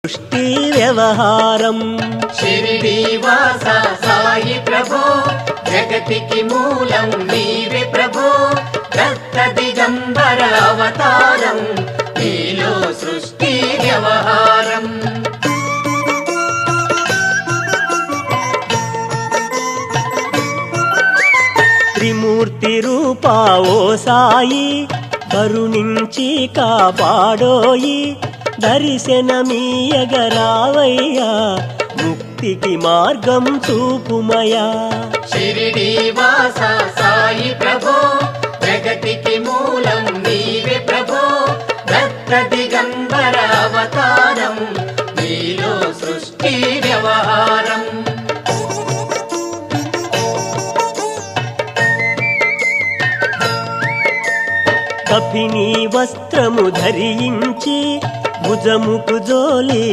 సృష్టి వ్యవహారం షిరిడి వాస సాయి ప్రభో జగతికి మూలం నీవే ప్రభో దత్త దిగంబర అవతారం నీలో సృష్టి వ్యవహారం త్రిమూర్తి రూపా ఓ సాయి కరుణించి కాపాడోయి దర్శనమీయగరావయ్యా ముక్తికి మార్గం చూపుమయా షిరిడి వాస సాయి ప్రభో జగతికి మూలం నీవే ప్రభో దత్త దిగంబర అవతారం నీలో సృష్టి వ్యవహారం కఫినీ వస్త్రము ధరించి భుజముకు జోలి